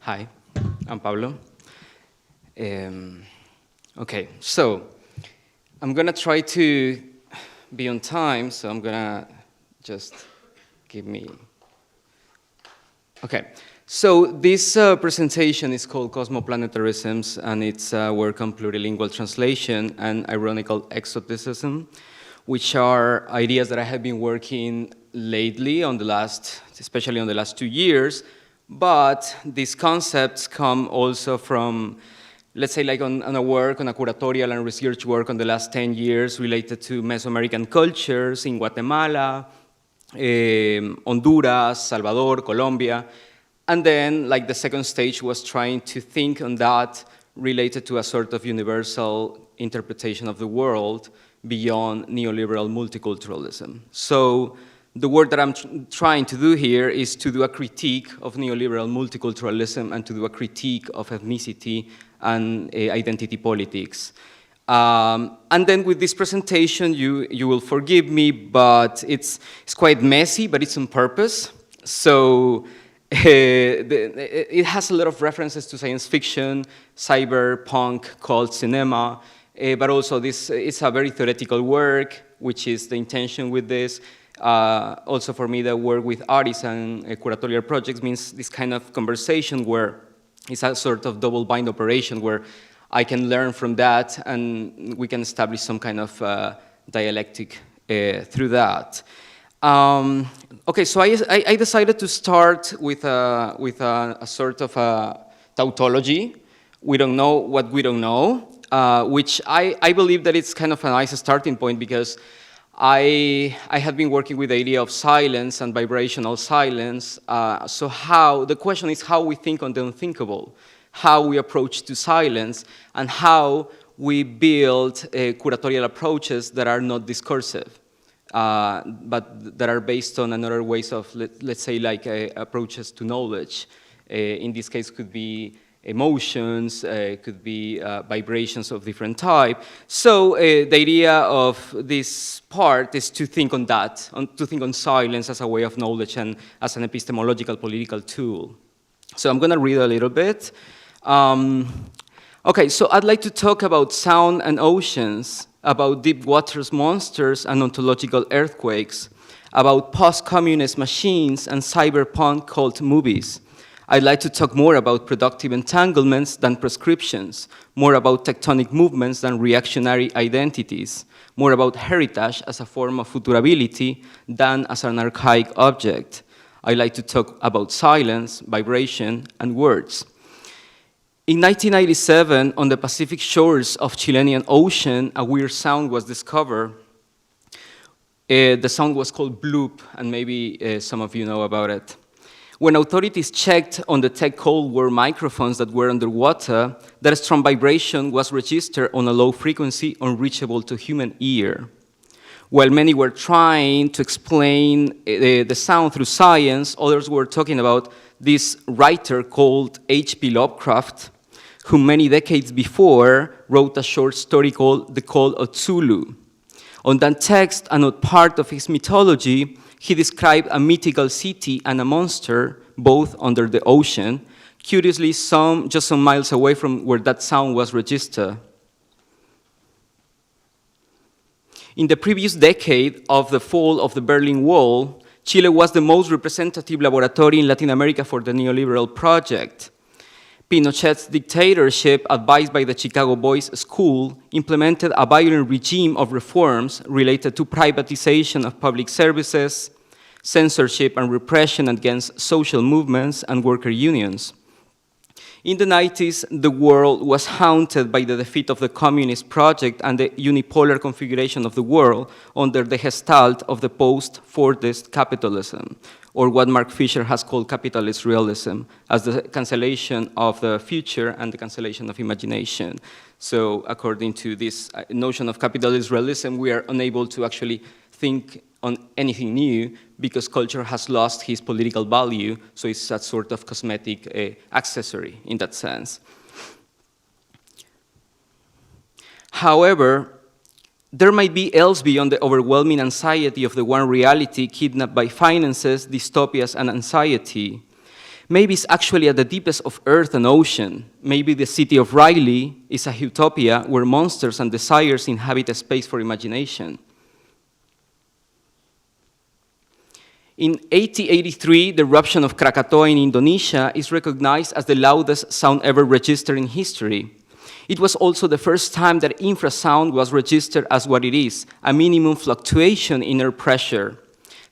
Hi, I'm Pablo. Okay, so I'm gonna try to be on time, so I'm gonna just give me. Okay, so this presentation is called Cosmoplanetarisms, and it's a work on plurilingual translation and ironical exoticism, which are ideas that I have been working lately on especially on the last 2 years. But these concepts come also from, let's say, like on a work, on a curatorial and research work on the last 10 years related to Mesoamerican cultures in Guatemala, Honduras, Salvador, Colombia. And then, like, the second stage was trying to think on that related to a sort of universal interpretation of the world beyond neoliberal multiculturalism. So the work that I'm trying to do here is to do a critique of neoliberal multiculturalism and to do a critique of ethnicity and identity politics. And then with this presentation, you will forgive me, but it's quite messy, but it's on purpose. So it has a lot of references to science fiction, cyberpunk, cult cinema, but also it's a very theoretical work, which is the intention with this. Also for me, the work with artists and curatorial projects means this kind of conversation where it's a sort of double bind operation where I can learn from that and we can establish some kind of dialectic through that. Okay, so I decided to start with a sort of a tautology. We don't know what we don't know, which I believe that it's kind of a nice starting point because I have been working with the idea of silence and vibrational silence. So the question is how we think on the unthinkable, how we approach to silence, and how we build curatorial approaches that are not discursive, but that are based on another ways of, let's say, like approaches to knowledge. In this case, could be emotions, could be vibrations of different type. So the idea of this part is to think on that, to think on silence as a way of knowledge and as an epistemological political tool. So I'm gonna read a little bit. Okay, so I'd like to talk about sound and oceans, about deep waters monsters and ontological earthquakes, about post-communist machines and cyberpunk cult movies. I'd like to talk more about productive entanglements than prescriptions, more about tectonic movements than reactionary identities, more about heritage as a form of futurability than as an archaic object. I'd like to talk about silence, vibration, and words. In 1997, on the Pacific shores of Chilean Ocean, a weird sound was discovered. The sound was called bloop, and maybe some of you know about it. When authorities checked on the tech Cold War microphones that were underwater, that strong vibration was registered on a low frequency unreachable to human ear. While many were trying to explain the sound through science, others were talking about this writer called H.P. Lovecraft, who many decades before wrote a short story called The Call of Cthulhu. On that text, and not part of his mythology, he described a mythical city and a monster, both under the ocean, curiously just some miles away from where that sound was registered. In the previous decade of the fall of the Berlin Wall, Chile was the most representative laboratory in Latin America for the neoliberal project. Pinochet's dictatorship, advised by the Chicago Boys School, implemented a violent regime of reforms related to privatization of public services, censorship and repression against social movements and worker unions. In the 90s, the world was haunted by the defeat of the communist project and the unipolar configuration of the world under the gestalt of the post-Fordist capitalism, or what Mark Fisher has called capitalist realism, as the cancellation of the future and the cancellation of imagination. So according to this notion of capitalist realism, we are unable to actually think on anything new because culture has lost its political value, so it's a sort of cosmetic accessory in that sense. However, there might be else beyond the overwhelming anxiety of the one reality kidnapped by finances, dystopias, and anxiety. Maybe it's actually at the deepest of earth and ocean. Maybe the city of Riley is a utopia where monsters and desires inhabit a space for imagination. In 1883, the eruption of Krakatoa in Indonesia is recognized as the loudest sound ever registered in history. It was also the first time that infrasound was registered as what it is, a minimum fluctuation in air pressure.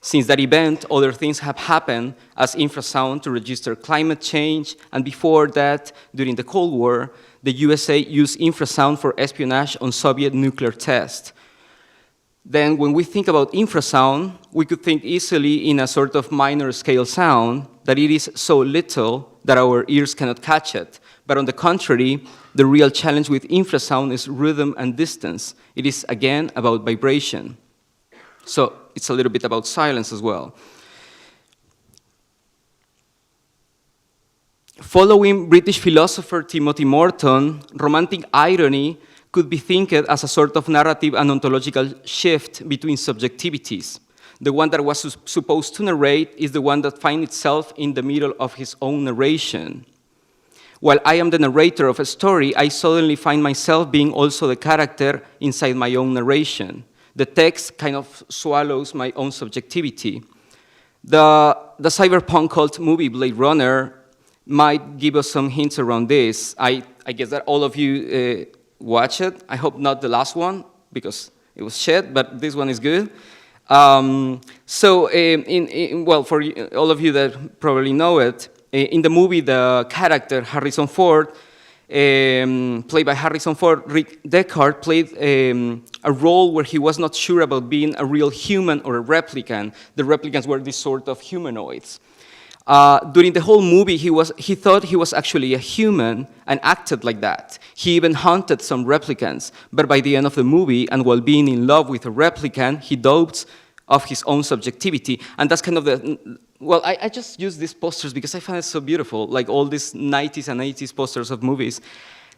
Since that event, other things have happened as infrasound to register climate change, and before that, during the Cold War, the USA used infrasound for espionage on Soviet nuclear tests. Then when we think about infrasound, we could think easily in a sort of minor scale sound, that it is so little that our ears cannot catch it. But on the contrary, the real challenge with infrasound is rhythm and distance. It is, again, about vibration. So it's a little bit about silence as well. Following British philosopher Timothy Morton, romantic irony could be think as a sort of narrative and ontological shift between subjectivities. The one that was supposed to narrate is the one that finds itself in the middle of his own narration. While I am the narrator of a story, I suddenly find myself being also the character inside my own narration. The text kind of swallows my own subjectivity. The cyberpunk cult movie Blade Runner might give us some hints around this. I guess that all of you watch it. I hope not the last one, because it was shit, but this one is good. Well, for all of you that probably know it, in the movie, the character, Harrison Ford, played by Harrison Ford, Rick Deckard, played a role where he was not sure about being a real human or a replicant. The replicants were these sort of humanoids. During the whole movie, he thought he was actually a human and acted like that. He even hunted some replicants, but by the end of the movie, and while being in love with a replicant, he doubts of his own subjectivity, and that's kind of the, well, I just use these posters because I find it so beautiful, like all these 90s and 80s posters of movies.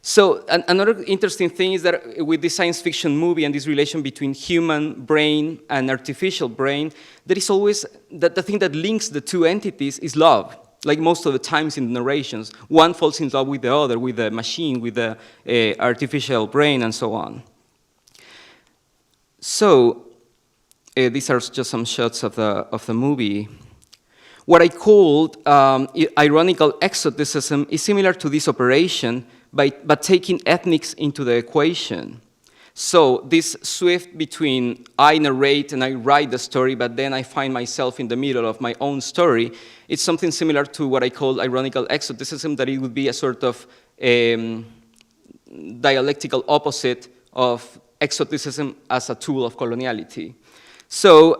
So another interesting thing is that with this science fiction movie and this relation between human brain and artificial brain, there is always, the thing that links the two entities is love. Like most of the times in the narrations, one falls in love with the other, with the machine, with the artificial brain, and so on. So these are just some shots of the movie. What I called ironical exoticism is similar to this operation, but taking ethnics into the equation. So this swift between I narrate and I write the story, but then I find myself in the middle of my own story, it's something similar to what I call ironical exoticism, that it would be a sort of dialectical opposite of exoticism as a tool of coloniality. So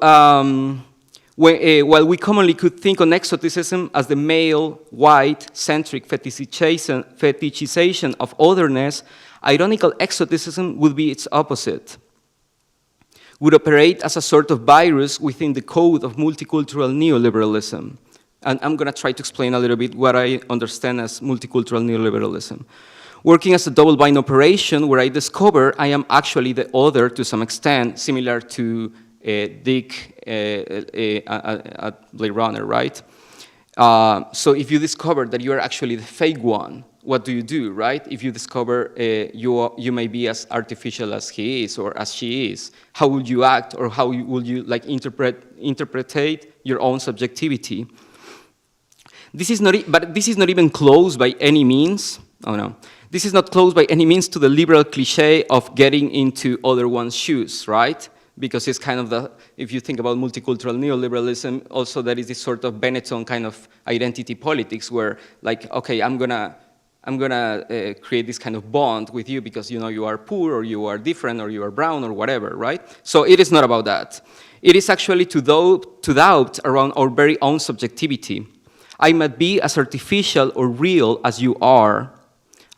while we commonly could think on exoticism as the male, white, centric fetishization of otherness, ironical exoticism would be its opposite. Would operate as a sort of virus within the code of multicultural neoliberalism. And I'm going to try to explain a little bit what I understand as multicultural neoliberalism. Working as a double-bind operation where I discover I am actually the other to some extent, similar to Dick at Blade Runner, right? So if you discover that you are actually the fake one, what do, right? If you discover you may be as artificial as he is or as she is, how would you act, or how would you like interpretate your own subjectivity? This is not, but this is not even close by any means. Oh no, this is not close by any means to the liberal cliche of getting into other one's shoes, right? Because it's kind of the, if you think about multicultural neoliberalism, also there is this sort of Benetton kind of identity politics where, like, okay, I'm gonna create this kind of bond with you because you know you are poor or you are different or you are brown or whatever, right? So it is not about that. It is actually to doubt around our very own subjectivity. I might be as artificial or real as you are.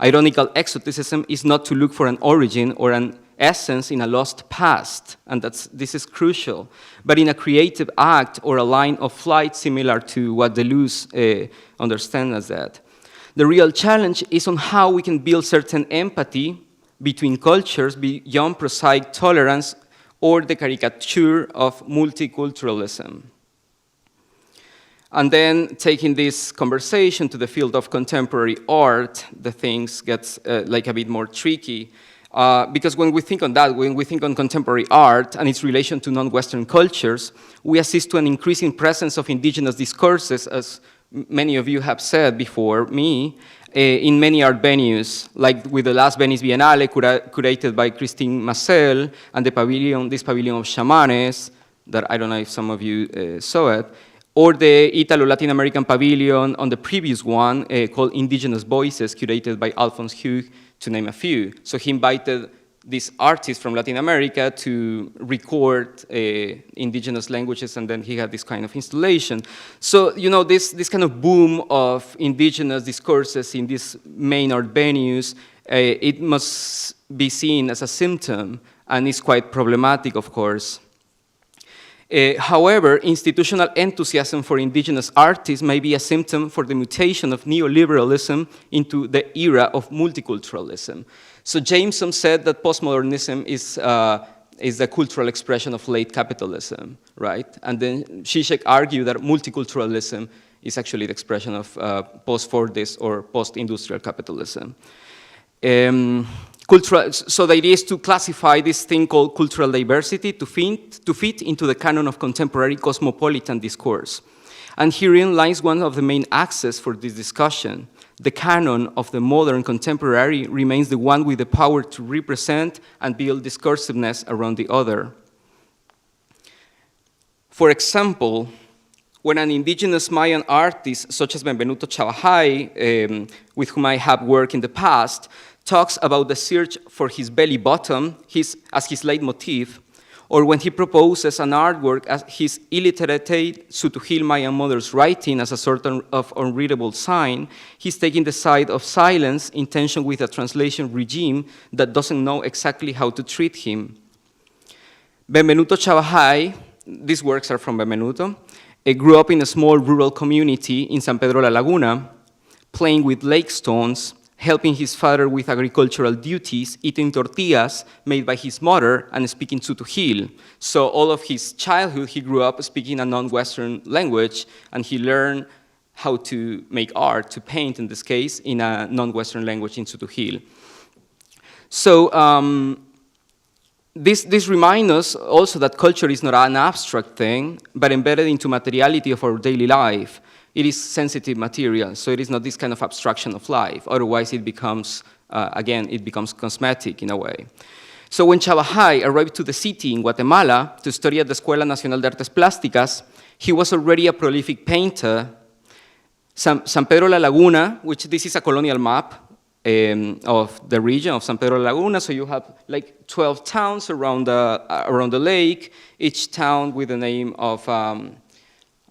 Ironical exoticism is not to look for an origin or an essence in a lost past, and this is crucial, but in a creative act or a line of flight similar to what Deleuze understands as that. The real challenge is on how we can build certain empathy between cultures beyond prosaic tolerance or the caricature of multiculturalism. And then taking this conversation to the field of contemporary art, the things gets like a bit more tricky. Because when we think on that, when we think on contemporary art and its relation to non-Western cultures, we assist to an increasing presence of indigenous discourses, as many of you have said before me, in many art venues, like with the last Venice Biennale, curated by Christine Massel, and the pavilion, this pavilion of shamanes, that I don't know if some of you saw it, or the Italo-Latin American pavilion on the previous one called Indigenous Voices, curated by Alphonse Hugh, to name a few. So he invited these artists from Latin America to record indigenous languages, and then he had this kind of installation. So, you know, this kind of boom of indigenous discourses in these main art venues, it must be seen as a symptom, and it's quite problematic, of course. However, institutional enthusiasm for indigenous artists may be a symptom for the mutation of neoliberalism into the era of multiculturalism. So Jameson said that postmodernism is the cultural expression of late capitalism, right? And then Zizek argued that multiculturalism is actually the expression of post-Fordist or post-industrial capitalism. So the idea is to classify this thing called cultural diversity to fit into the canon of contemporary cosmopolitan discourse. And herein lies one of the main axes for this discussion. The canon of the modern contemporary remains the one with the power to represent and build discursiveness around the other. For example, when an indigenous Mayan artist, such as Benvenuto Chavajay, with whom I have worked in the past, talks about the search for his belly button as his leitmotif, or when he proposes an artwork as his illiterate Sutuhil Mayan mother's writing as a sort of unreadable sign, he's taking the side of silence in tension with a translation regime that doesn't know exactly how to treat him. Benvenuto Chavajay, these works are from Benvenuto, grew up in a small rural community in San Pedro La Laguna, playing with lake stones, helping his father with agricultural duties, eating tortillas made by his mother, and speaking Sutuhil. So all of his childhood, he grew up speaking a non-Western language, and he learned how to make art, to paint in this case, in a non-Western language in Sutuhil. So this reminds us also that culture is not an abstract thing, but embedded into materiality of our daily life. It is sensitive material, so it is not this kind of abstraction of life. Otherwise, it becomes, again, it becomes cosmetic in a way. So when Chavajay arrived to the city in Guatemala to study at the Escuela Nacional de Artes Plásticas, he was already a prolific painter. San Pedro La Laguna, which this is a colonial map of the region of San Pedro La Laguna, so you have like 12 towns around the lake, each town with the name of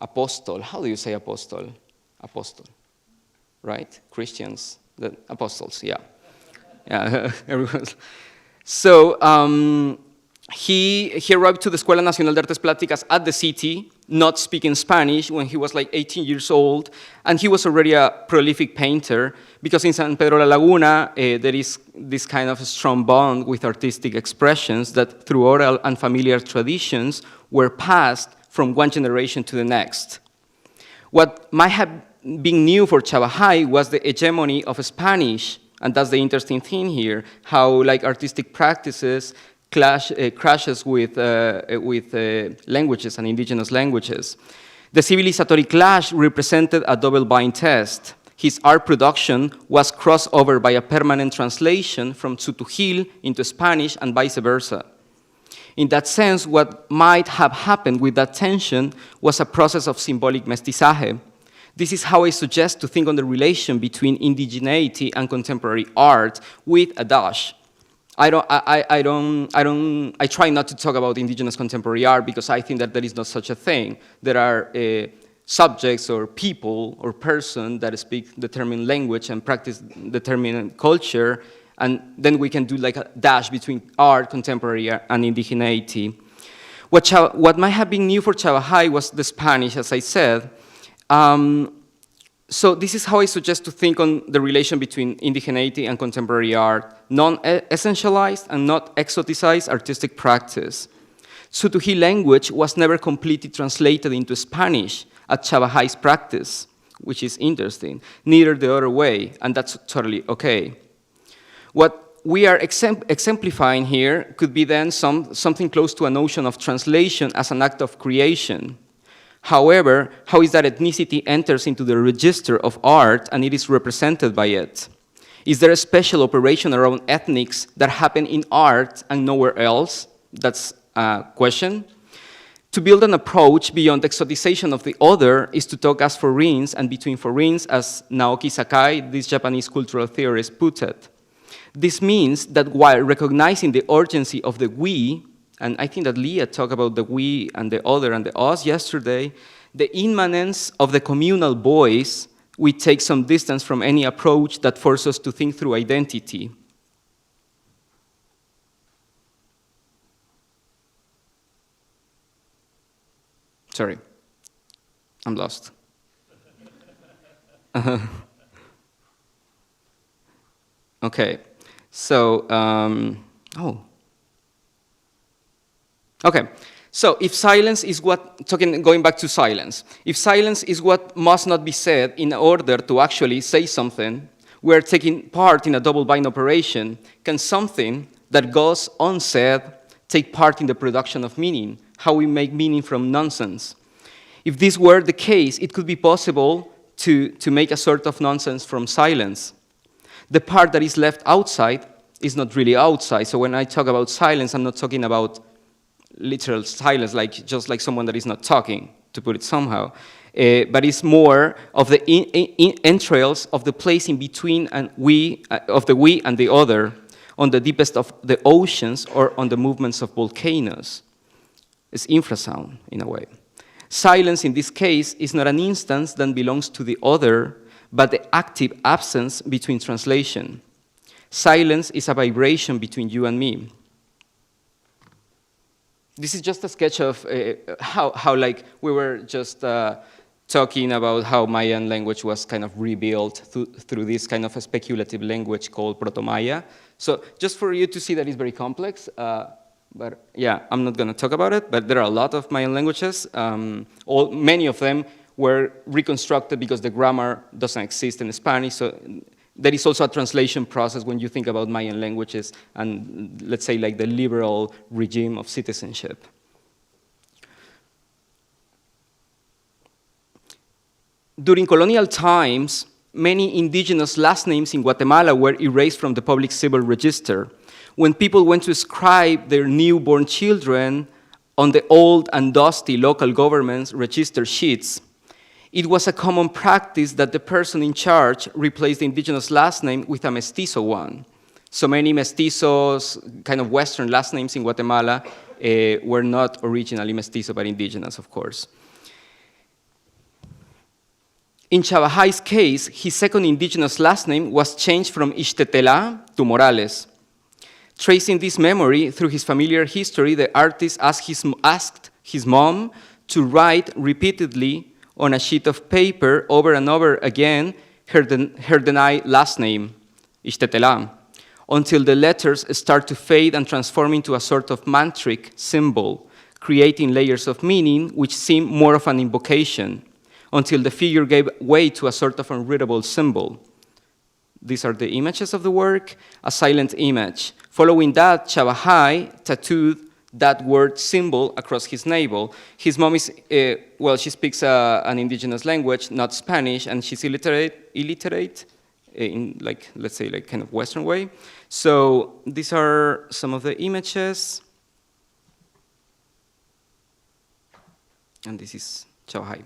Apostle. How do you say apostle? Apostle, right? Christians, the apostles, yeah. Yeah, everyone. So he arrived to the Escuela Nacional de Artes Plásticas at the city, not speaking Spanish, when he was like 18 years old, and he was already a prolific painter, because in San Pedro La Laguna, there is this kind of strong bond with artistic expressions that through oral and familiar traditions were passed from one generation to the next. What might have been new for Chavajay was the hegemony of Spanish, and that's the interesting thing here, how like artistic practices crashes with languages and indigenous languages. The civilizatory clash represented a double bind test. His art production was crossed over by a permanent translation from Sutuhil into Spanish and vice versa. In that sense, what might have happened with that tension was a process of symbolic mestizaje. This is how I suggest to think on the relation between indigeneity and contemporary art with a dash. I try not to talk about indigenous contemporary art because I think that there is not such a thing. There are subjects or people or person that speak determined language and practice determined culture, and then we can do like a dash between art, contemporary, and indigeneity. What might have been new for Chavajay was the Spanish, as I said. So this is how I suggest to think on the relation between indigeneity and contemporary art, non-essentialized and not exoticized artistic practice. Sutuhil language was never completely translated into Spanish, at Chavahai's practice, which is interesting, neither the other way, and that's totally okay. What we are exemplifying here could be then something close to a notion of translation as an act of creation. However, how is that ethnicity enters into the register of art and it is represented by it? Is there a special operation around ethnics that happen in art and nowhere else? That's a question. To build an approach beyond exotization of the other is to talk as foreigns and between foreigns, as Naoki Sakai, this Japanese cultural theorist, put it. This means that while recognizing the urgency of the we, and I think that Leah talked about the we and the other and the us yesterday, the immanence of the communal voice, we take some distance from any approach that forces us to think through identity. Sorry, I'm lost. Okay, so, okay, so if silence is going back to silence, if silence is what must not be said in order to actually say something, we're taking part in a double-bind operation. Can something that goes unsaid take part in the production of meaning? How we make meaning from nonsense? If this were the case, it could be possible to make a sort of nonsense from silence. The part that is left outside is not really outside. So when I talk about silence, I'm not talking about literal silence, just like someone that is not talking, to put it somehow. But it's more of the entrails of the place in between and of the we and the other, on the deepest of the oceans or on the movements of volcanoes. It's infrasound, in a way. Silence, in this case, is not an instance that belongs to the other, but the active absence between translation. Silence is a vibration between you and me. This is just a sketch of how like, we were just talking about how Mayan language was kind of rebuilt through this kind of a speculative language called Proto-Maya. So just for you to see that it's very complex, but yeah, I'm not going to talk about it, but there are a lot of Mayan languages. Many of them were reconstructed because the grammar doesn't exist in Spanish. So there is also a translation process when you think about Mayan languages and, let's say, like the liberal regime of citizenship. During colonial times, many indigenous last names in Guatemala were erased from the public civil register. When people went to inscribe their newborn children on the old and dusty local government's register sheets, it was a common practice that the person in charge replaced the indigenous last name with a mestizo one. So many mestizos, kind of Western last names in Guatemala, were not originally mestizo, but indigenous, of course. In Chavahai's case, his second indigenous last name was changed from Ixtetela to Morales. Tracing this memory through his familiar history, the artist asked his mom to write repeatedly on a sheet of paper over and over again her denied last name, Ixtetela, until the letters start to fade and transform into a sort of mantric symbol, creating layers of meaning which seem more of an invocation, until the figure gave way to a sort of unreadable symbol. These are the images of the work, a silent image. Following that, Chavahai tattooed that word symbol across his navel. His mom is, she speaks an indigenous language, not Spanish, and she's illiterate in, like, let's say, like kind of Western way. So these are some of the images. And this is Chavahai.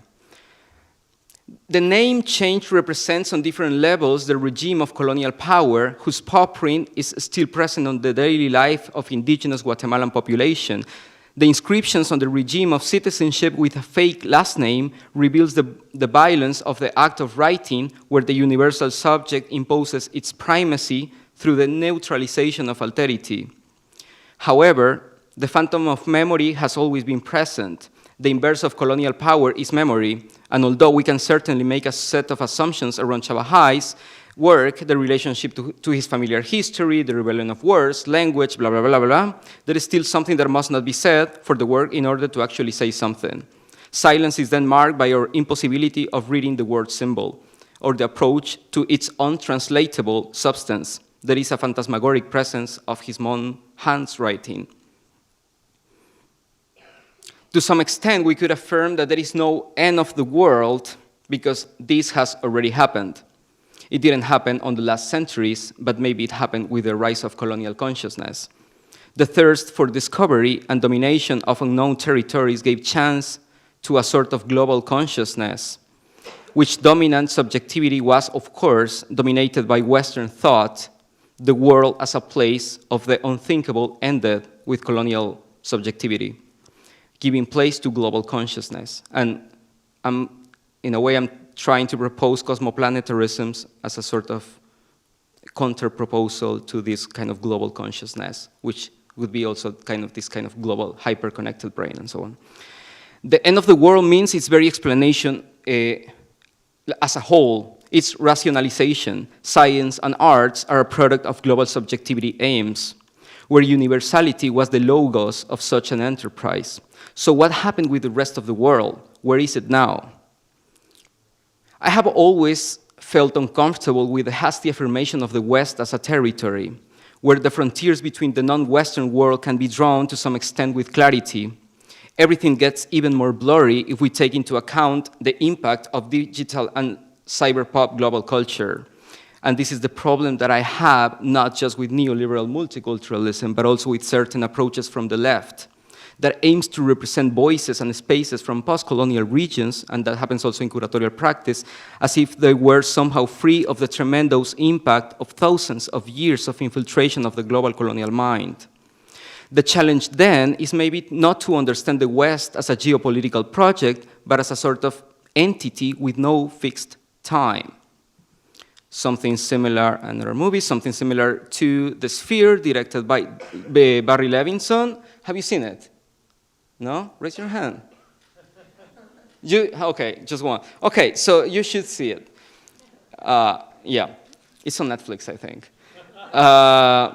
The name change represents on different levels the regime of colonial power whose paw print is still present on the daily life of indigenous Guatemalan population. The inscriptions on the regime of citizenship with a fake last name reveals the violence of the act of writing, where the universal subject imposes its primacy through the neutralization of alterity. However, the phantom of memory has always been present. The inverse of colonial power is memory, and although we can certainly make a set of assumptions around Chavahai's work, the relationship to his familiar history, the rebellion of words, language, blah, blah, blah, blah, there is still something that must not be said for the work in order to actually say something. Silence is then marked by our impossibility of reading the word symbol, or the approach to its untranslatable substance. There is a phantasmagoric presence of his own handwriting. To some extent, we could affirm that there is no end of the world because this has already happened. It didn't happen on the last centuries, but maybe it happened with the rise of colonial consciousness. The thirst for discovery and domination of unknown territories gave chance to a sort of global consciousness, which dominant subjectivity was, of course, dominated by Western thought. The world as a place of the unthinkable ended with colonial subjectivity, giving place to global consciousness. And in a way, I'm trying to propose cosmoplanetarism as a sort of counter-proposal to this kind of global consciousness, which would be also kind of this kind of global hyper-connected brain and so on. The end of the world means its very explanation as a whole, its rationalization. Science and arts are a product of global subjectivity aims, where universality was the logos of such an enterprise. So what happened with the rest of the world? Where is it now? I have always felt uncomfortable with the hasty affirmation of the West as a territory, where the frontiers between the non-Western world can be drawn to some extent with clarity. Everything gets even more blurry if we take into account the impact of digital and cyberpop global culture. And this is the problem that I have, not just with neoliberal multiculturalism, but also with certain approaches from the left that aims to represent voices and spaces from post-colonial regions, and that happens also in curatorial practice, as if they were somehow free of the tremendous impact of thousands of years of infiltration of the global colonial mind. The challenge then is maybe not to understand the West as a geopolitical project, but as a sort of entity with no fixed time. Something similar, another movie, something similar to The Sphere, directed by Barry Levinson. Have you seen it? No? Raise your hand. Okay, just one. Okay, so you should see it. Yeah, it's on Netflix, I think.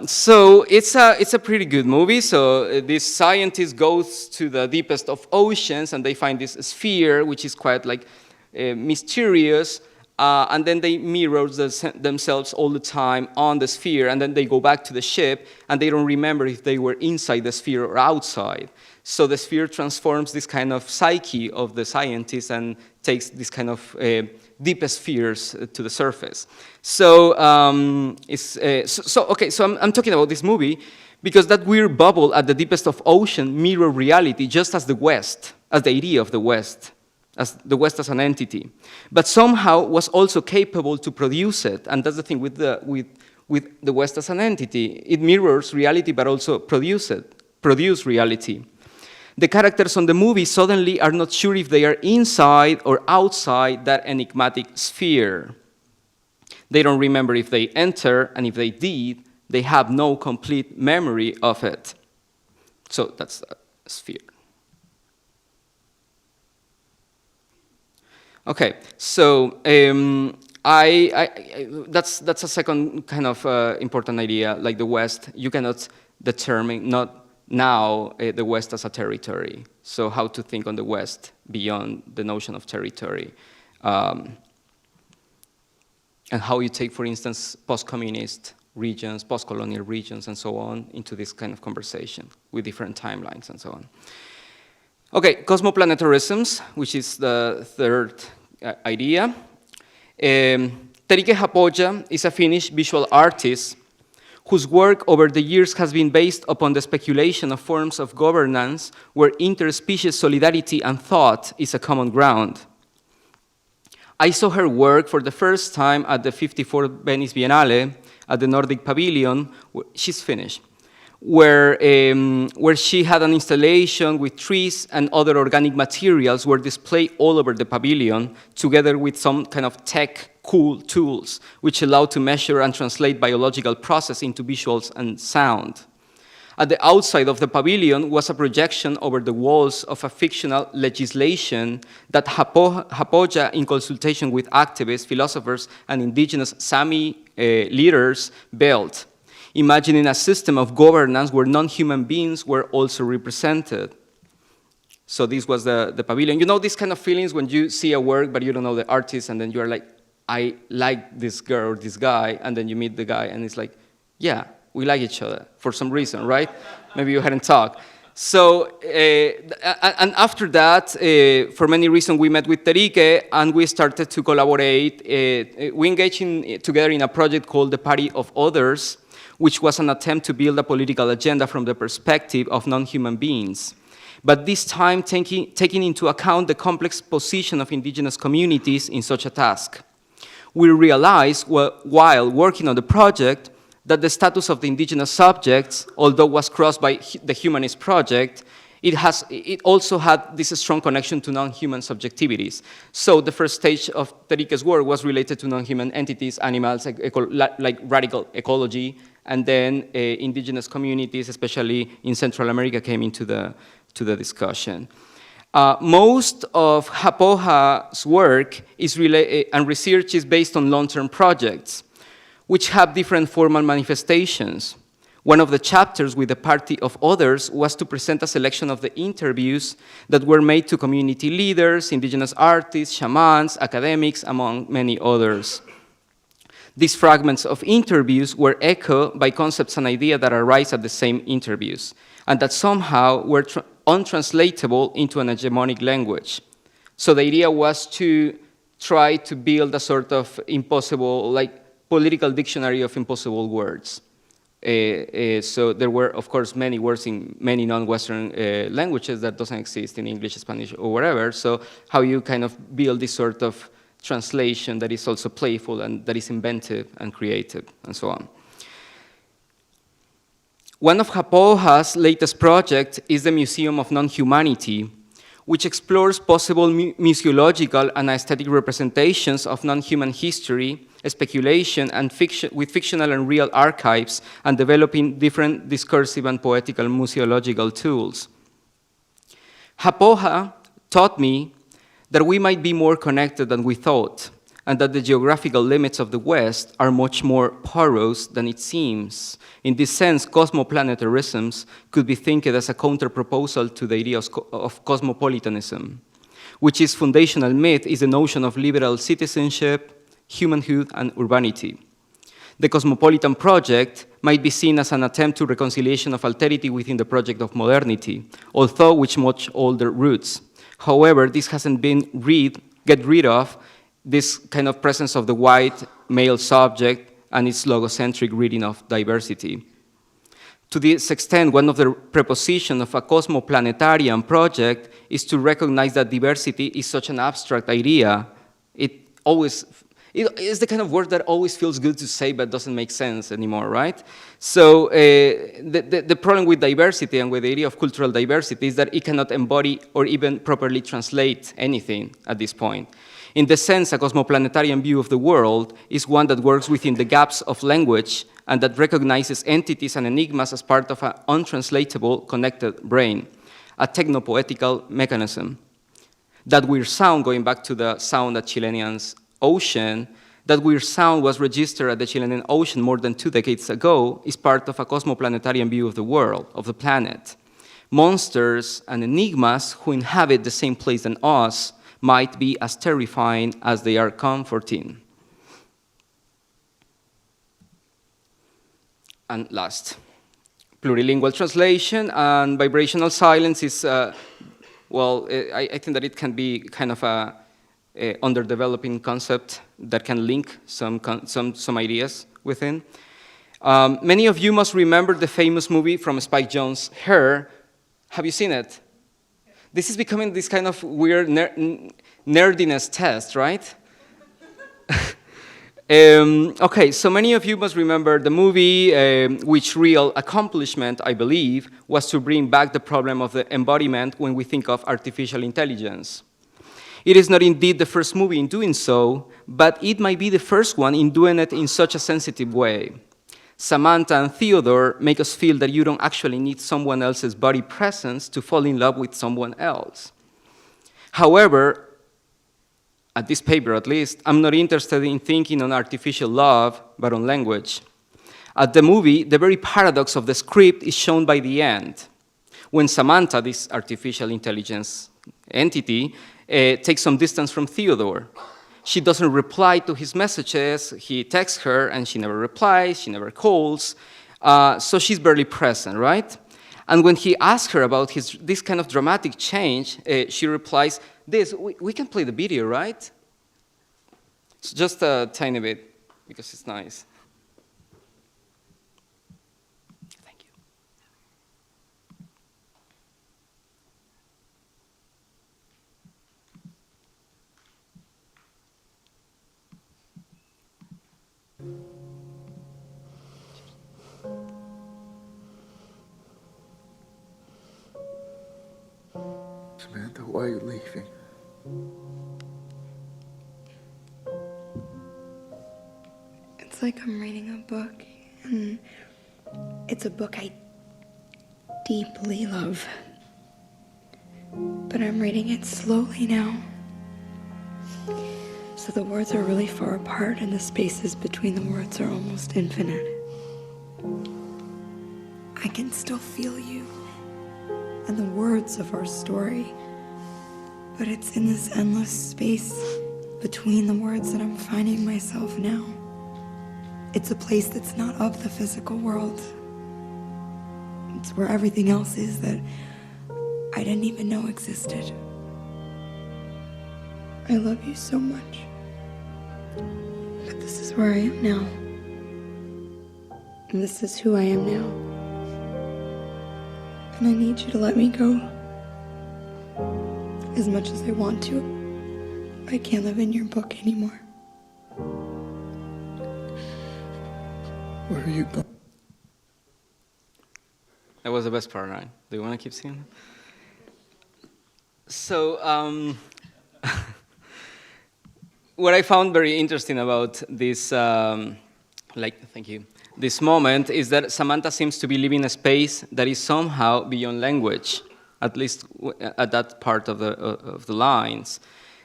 So it's a pretty good movie. So this scientist goes to the deepest of oceans, and they find this sphere, which is quite like mysterious. And then they mirror themselves all the time on the sphere, and then they go back to the ship, and they don't remember if they were inside the sphere or outside. So the sphere transforms this kind of psyche of the scientist and takes this kind of deepest fears to the surface. So I'm talking about this movie because that weird bubble at the deepest of ocean mirror reality just as the West, as the idea of the West. As the West as an entity, but somehow was also capable to produce it, and that's the thing with the West as an entity. It mirrors reality, but also produce reality. The characters on the movie suddenly are not sure if they are inside or outside that enigmatic sphere. They don't remember if they enter, and if they did, they have no complete memory of it. So that's a sphere. Okay, so that's a second kind of important idea, like the West. You cannot determine, not now, the West as a territory. So how to think on the West beyond the notion of territory. And how you take, for instance, post-communist regions, post-colonial regions, and so on, into this kind of conversation with different timelines and so on. Okay, cosmoplanetarisms, which is the third idea. Terike Hapoja is a Finnish visual artist whose work over the years has been based upon the speculation of forms of governance where interspecies solidarity and thought is a common ground. I saw her work for the first time at the 54th Venice Biennale at the Nordic Pavilion. She's Finnish. Where she had an installation with trees and other organic materials were displayed all over the pavilion, together with some kind of cool tools, which allow to measure and translate biological process into visuals and sound. At the outside of the pavilion was a projection over the walls of a fictional legislation that Hapoja, in consultation with activists, philosophers, and indigenous Sami leaders, built, imagining a system of governance where non-human beings were also represented. So this was the pavilion. You know these kind of feelings when you see a work, but you don't know the artist, and then you're like, I like this girl or this guy, and then you meet the guy, and it's like, yeah, we like each other for some reason, right? Maybe you hadn't talked. So, and after that, for many reasons, we met with Terike, and we started to collaborate. We engaged together in a project called The Party of Others, which was an attempt to build a political agenda from the perspective of non-human beings. But this time taking into account the complex position of indigenous communities in such a task. We realized while working on the project that the status of the indigenous subjects, although was crossed by the humanist project, it also had this strong connection to non-human subjectivities. So the first stage of Terike's work was related to non-human entities, animals, like radical ecology, and then indigenous communities, especially in Central America, came into the discussion. Most of Hapoha's work and research is based on long-term projects, which have different formal manifestations. One of the chapters with the Party of Others was to present a selection of the interviews that were made to community leaders, indigenous artists, shamans, academics, among many others. These fragments of interviews were echoed by concepts and ideas that arise at the same interviews, and that somehow were untranslatable into an hegemonic language. So the idea was to try to build a sort of impossible, like political dictionary of impossible words. So there were, of course, many words in many non-Western languages that doesn't exist in English, Spanish, or whatever. So how you kind of build this sort of translation that is also playful and that is inventive and creative, and so on. One of Hapoha's latest projects is the Museum of Non-Humanity, which explores possible museological and aesthetic representations of non-human history, speculation, and fiction, with fictional and real archives, and developing different discursive and poetical museological tools. Hapoha taught me that we might be more connected than we thought, and that the geographical limits of the West are much more porous than it seems. In this sense, cosmoplanetarism could be thought as a counter-proposal to the idea of cosmopolitanism, which its foundational myth is the notion of liberal citizenship, humanhood, and urbanity. The cosmopolitan project might be seen as an attempt to reconciliation of alterity within the project of modernity, although with much older roots. However, this hasn't been get rid of this kind of presence of the white male subject and its logocentric reading of diversity. To this extent, one of the prepositions of a cosmoplanetarian project is to recognize that diversity is such an abstract idea. It is the kind of word that always feels good to say but doesn't make sense anymore, right? So the problem with diversity and with the idea of cultural diversity is that it cannot embody or even properly translate anything at this point. In the sense, a cosmoplanetarian view of the world is one that works within the gaps of language and that recognizes entities and enigmas as part of an untranslatable connected brain, a technopoetical mechanism. That weird sound, going back to the sound at Chilean's ocean, that weird sound was registered at the Chilean ocean more than 2 decades ago, is part of a cosmoplanetarian view of the world, of the planet. Monsters and enigmas who inhabit the same place than us might be as terrifying as they are comforting. And last, plurilingual translation and vibrational silence is, I think that it can be kind of a underdeveloping concept that can link some ideas within. Many of you must remember the famous movie from Spike Jonze, Her. Have you seen it? This is becoming this kind of weird nerdiness test, right? Okay, so many of you must remember the movie, which real accomplishment, I believe, was to bring back the problem of the embodiment when we think of artificial intelligence. It is not indeed the first movie in doing so, but it might be the first one in doing it in such a sensitive way. Samantha and Theodore make us feel that you don't actually need someone else's body presence to fall in love with someone else. However, at this paper at least, I'm not interested in thinking on artificial love, but on language. At the movie, the very paradox of the script is shown by the end. when Samantha, this artificial intelligence entity, takes some distance from Theodore. She doesn't reply to his messages. He texts her, and she never replies. She never calls. So she's barely present, right? And when he asks her about this kind of dramatic change, she replies, we can play the video, right? So just a tiny bit, because it's nice. Thank you. Samantha, why are you leaving? It's like I'm reading a book, and it's a book I deeply love. But I'm reading it slowly now. So the words are really far apart, and the spaces between the words are almost infinite. I can still feel you and the words of our story, but it's in this endless space between the words that I'm finding myself now. It's a place that's not of the physical world. It's where everything else is that I didn't even know existed. I love you so much, but this is where I am now. And this is who I am now. And I need you to let me go. As much as I want to, I can't live in your book anymore. Where are you going? That was the best part, right? Do you want to keep seeing? So, what I found very interesting about this, thank you, this moment is that Samantha seems to be living a space that is somehow beyond language, at least at that part of the lines,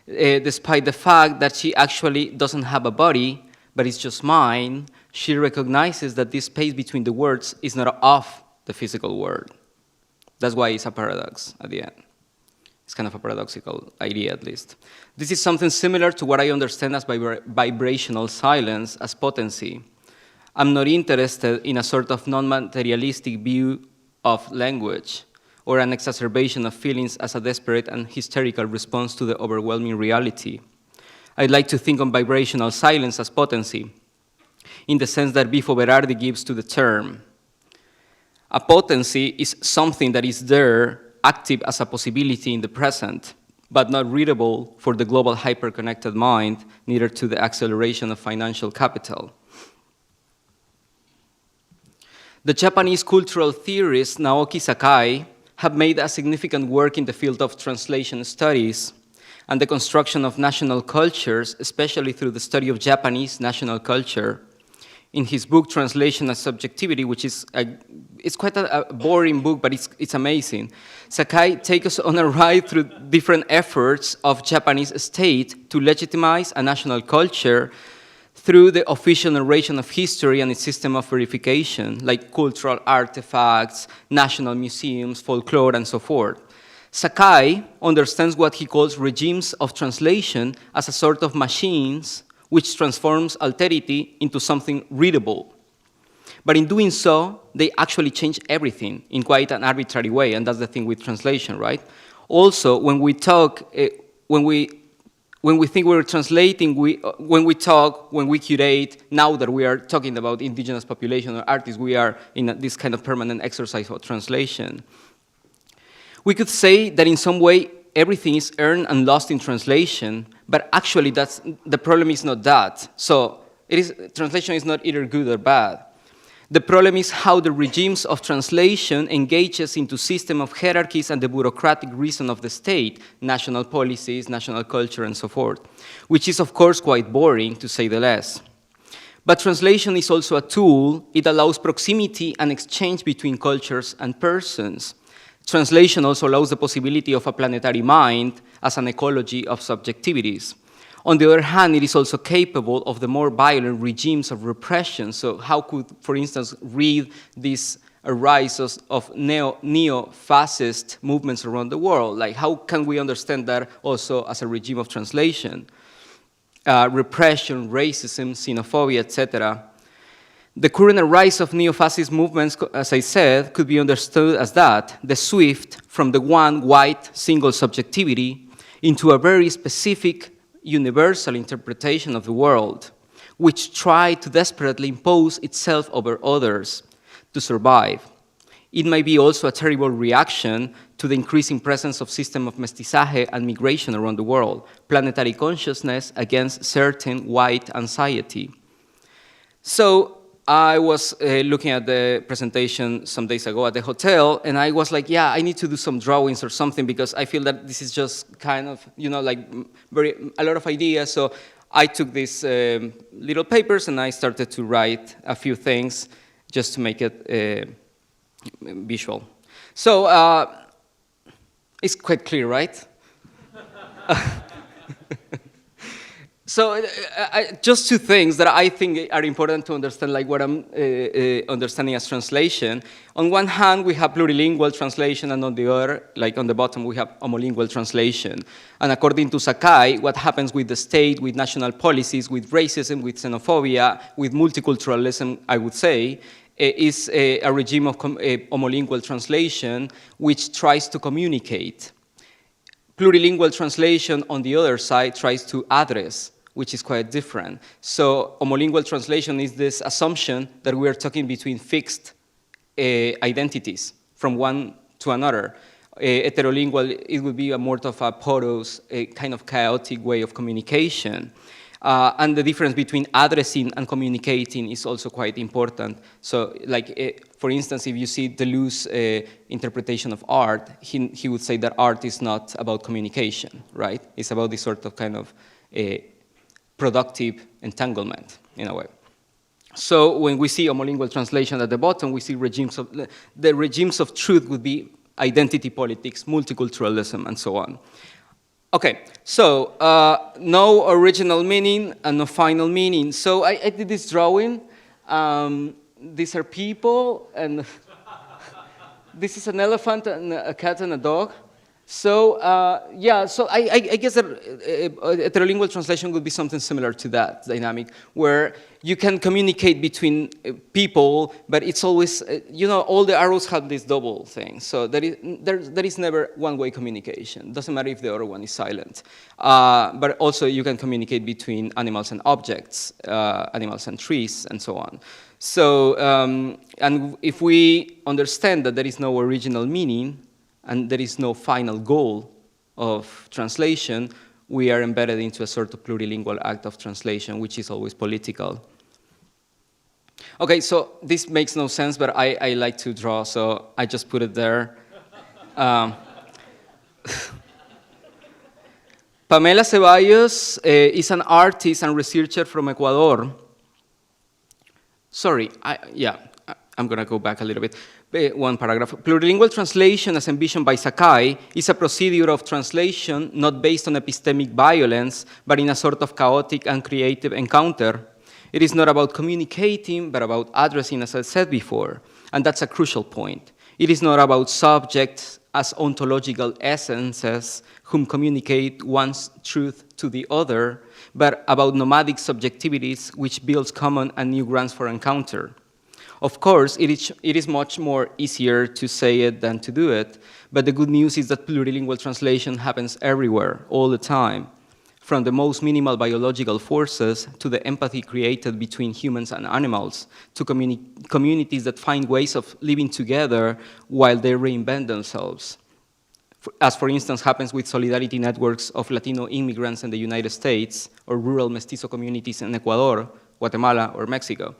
despite the fact that she actually doesn't have a body, but it's just mind. She recognizes that this space between the words is not of the physical world. That's why it's a paradox at the end. It's kind of a paradoxical idea, at least. This is something similar to what I understand as vibrational silence, as potency. I'm not interested in a sort of non-materialistic view of language or an exacerbation of feelings as a desperate and hysterical response to the overwhelming reality. I'd like to think of vibrational silence as potency, in the sense that Bifo Berardi gives to the term. A potency is something that is there, active as a possibility in the present, but not readable for the global hyper-connected mind, neither to the acceleration of financial capital. The Japanese cultural theorist Naoki Sakai have made a significant work in the field of translation studies and the construction of national cultures, especially through the study of Japanese national culture. In his book, Translation as Subjectivity, which is it's quite a boring book, but it's amazing. Sakai takes us on a ride through different efforts of Japanese state to legitimize a national culture through the official narration of history and its system of verification, like cultural artifacts, national museums, folklore, and so forth. Sakai understands what he calls regimes of translation as a sort of machines which transforms alterity into something readable. But in doing so, they actually change everything in quite an arbitrary way, and that's the thing with translation, right? Also, when we talk, when we think we're translating, when we talk, when we curate, now that we are talking about indigenous population or artists, we are in this kind of permanent exercise of translation. We could say that in some way, everything is earned and lost in translation, but actually the problem is not that. So translation is not either good or bad. The problem is how the regimes of translation engages into system of hierarchies and the bureaucratic reason of the state, national policies, national culture, and so forth, which is, of course, quite boring, to say the least. But translation is also a tool. It allows proximity and exchange between cultures and persons. Translation also allows the possibility of a planetary mind as an ecology of subjectivities. On the other hand, it is also capable of the more violent regimes of repression. So how could, for instance, read this a rise of neo-fascist movements around the world. Like, how can we understand that also as a regime of translation? Repression, racism, xenophobia, etc. The current rise of neo-fascist movements, as I said, could be understood as that, the shift from the one white single subjectivity into a very specific universal interpretation of the world, which tried to desperately impose itself over others to survive. It may be also a terrible reaction to the increasing presence of system of mestizaje and migration around the world, planetary consciousness against certain white anxiety. So I was looking at the presentation some days ago at the hotel, and I was like, yeah, I need to do some drawings or something because I feel that this is just kind of, you know, like a lot of ideas. So I took these little papers and I started to write a few things just to make it visual. So it's quite clear, right? So just two things that I think are important to understand, like what I'm understanding as translation. On one hand, we have plurilingual translation, and on the other, like on the bottom, we have homolingual translation. And according to Sakai, what happens with the state, with national policies, with racism, with xenophobia, with multiculturalism, I would say, is a regime of homolingual translation which tries to communicate. Plurilingual translation, on the other side, tries to address, which is quite different. So homolingual translation is this assumption that we are talking between fixed identities from one to another. Heterolingual, it would be a more of a porous, a kind of chaotic way of communication. And the difference between addressing and communicating is also quite important. So, like, for instance, if you see Deleuze's interpretation of art, he would say that art is not about communication, right? It's about this sort of kind of productive entanglement, in a way. So when we see homolingual translation at the bottom, we see the regimes of truth would be identity politics, multiculturalism, and so on. Okay, so no original meaning and no final meaning. So I did this drawing. These are people, and this is an elephant and a cat and a dog. So yeah, so I guess that heterolingual translation would be something similar to that dynamic, where you can communicate between people, but it's always, you know, all the arrows have this double thing. So there is never one-way communication. Doesn't matter if the other one is silent. But also you can communicate between animals and objects, animals and trees, and so on. So, and if we understand that there is no original meaning, and there is no final goal of translation, we are embedded into a sort of plurilingual act of translation, which is always political. Okay, so this makes no sense, but I like to draw, so I just put it there. Pamela Ceballos is an artist and researcher from Ecuador. Sorry, I'm gonna go back a little bit. One paragraph. Plurilingual translation, as envisioned by Sakai, is a procedure of translation not based on epistemic violence, but in a sort of chaotic and creative encounter. It is not about communicating, but about addressing, as I said before. And that's a crucial point. It is not about subjects as ontological essences whom communicate one's truth to the other, but about nomadic subjectivities which builds common and new grounds for encounter. Of course, it is much more easier to say it than to do it, but the good news is that plurilingual translation happens everywhere, all the time, from the most minimal biological forces to the empathy created between humans and animals, to communities that find ways of living together while they reinvent themselves. As, for instance, happens with solidarity networks of Latino immigrants in the United States, or rural mestizo communities in Ecuador, Guatemala, or Mexico.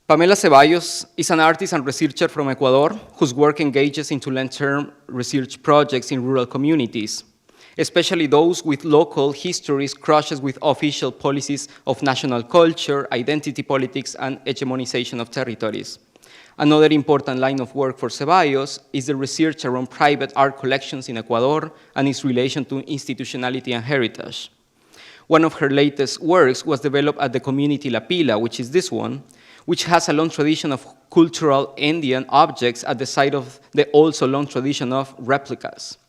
Pamela Ceballos is an artist and researcher from Ecuador whose work engages into long-term research projects in rural communities, especially those with local histories crushes with official policies of national culture, identity politics, and hegemonization of territories. Another important line of work for Ceballos is the research around private art collections in Ecuador and its relation to institutionality and heritage. One of her latest works was developed at the community La Pila, which is this one, which has a long tradition of cultural Indian objects at the side of the also long tradition of replicas,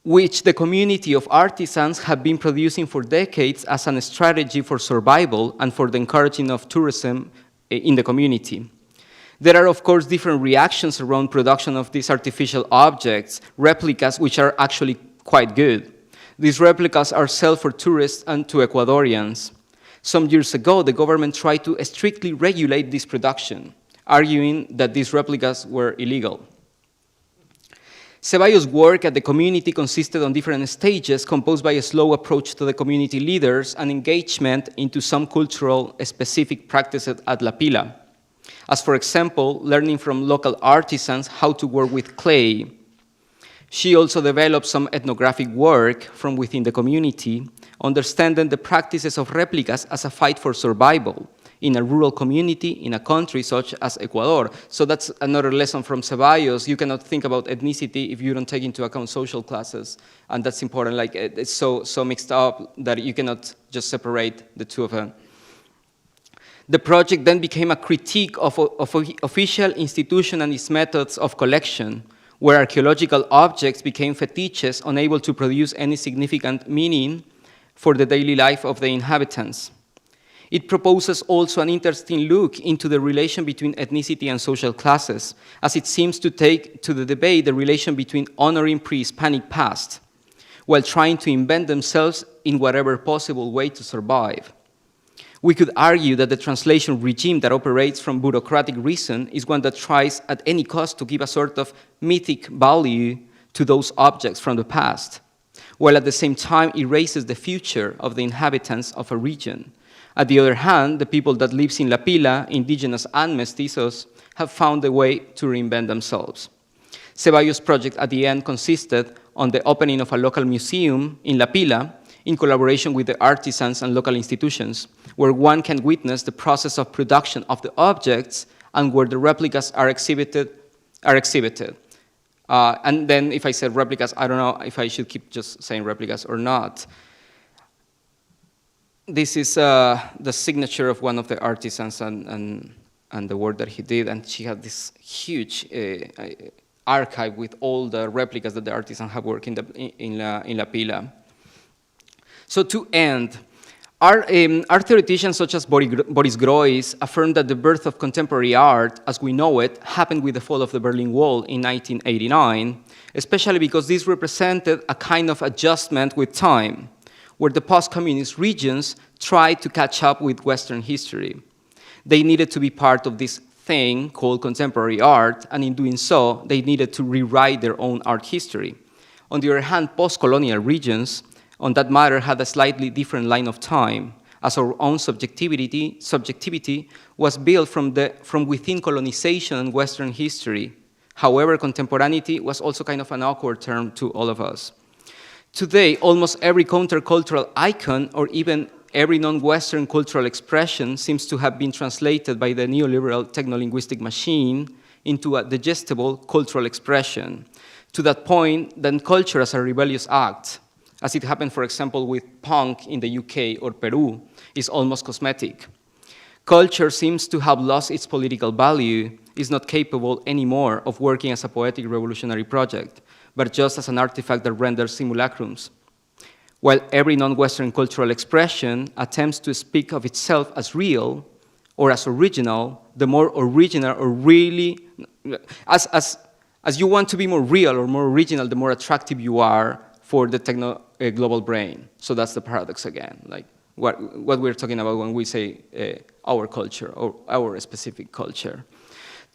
which the community of artisans have been producing for decades as a strategy for survival and for the encouraging of tourism in the community. There are, of course, different reactions around production of these artificial objects, replicas, which are actually quite good. These replicas are sold for tourists and to Ecuadorians. Some years ago, the government tried to strictly regulate this production, arguing that these replicas were illegal. Ceballos' work at the community consisted on different stages composed by a slow approach to the community leaders and engagement into some cultural specific practices at La Pila, as for example, learning from local artisans how to work with clay. She also developed some ethnographic work from within the community, understanding the practices of replicas as a fight for survival in a rural community in a country such as Ecuador. So that's another lesson from Ceballos. You cannot think about ethnicity if you don't take into account social classes, and that's important. Like, it's so mixed up that you cannot just separate the two of them. The project then became a critique of official institution and its methods of collection, where archaeological objects became fetiches unable to produce any significant meaning for the daily life of the inhabitants. It proposes also an interesting look into the relation between ethnicity and social classes, as it seems to take to the debate the relation between honoring pre-Hispanic past, while trying to invent themselves in whatever possible way to survive. We could argue that the translation regime that operates from bureaucratic reason is one that tries at any cost to give a sort of mythic value to those objects from the past, while at the same time erases the future of the inhabitants of a region. At the other hand, the people that live in La Pila, indigenous and mestizos, have found a way to reinvent themselves. Ceballos' project at the end consisted on the opening of a local museum in La Pila in collaboration with the artisans and local institutions, where one can witness the process of production of the objects and where the replicas are exhibited. And then if I said replicas, I don't know if I should keep just saying replicas or not. This is the signature of one of the artisans and the work that he did, and she had this huge archive with all the replicas that the artisans have worked in La Pila. So to end, art theoreticians such as Boris Groys affirm that the birth of contemporary art, as we know it, happened with the fall of the Berlin Wall in 1989, especially because this represented a kind of adjustment with time, where the post-communist regions tried to catch up with Western history. They needed to be part of this thing called contemporary art, and in doing so, they needed to rewrite their own art history. On the other hand, post-colonial regions, on that matter, had a slightly different line of time, as our own subjectivity was built from within colonization and Western history. However, contemporaneity was also kind of an awkward term to all of us. Today, almost every countercultural icon or even every non-Western cultural expression seems to have been translated by the neoliberal techno-linguistic machine into a digestible cultural expression. To that point, then culture as a rebellious act, as it happened, for example, with punk in the UK or Peru, is almost cosmetic. Culture seems to have lost its political value, is not capable anymore of working as a poetic revolutionary project, but just as an artifact that renders simulacrums. While every non-Western cultural expression attempts to speak of itself as real or as original, the more original or really, as you want to be more real or more original, the more attractive you are for the global brain. So that's the paradox again, like what we're talking about when we say our culture or our specific culture.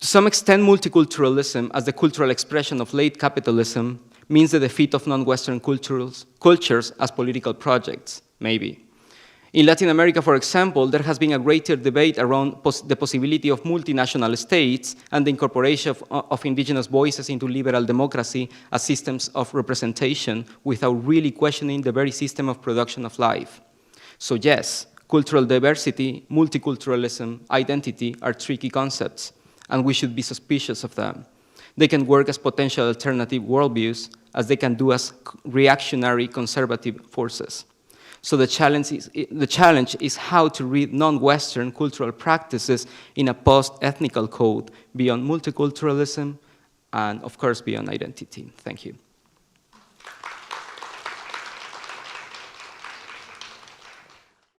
To some extent, multiculturalism as the cultural expression of late capitalism means the defeat of non-Western cultures as political projects, maybe. In Latin America, for example, there has been a greater debate around the possibility of multinational states and the incorporation of indigenous voices into liberal democracy as systems of representation without really questioning the very system of production of life. So yes, cultural diversity, multiculturalism, identity are tricky concepts, and we should be suspicious of them. They can work as potential alternative worldviews as they can do as reactionary conservative forces. So the challenge is how to read non-Western cultural practices in a post-ethnical code beyond multiculturalism and, of course, beyond identity. Thank you.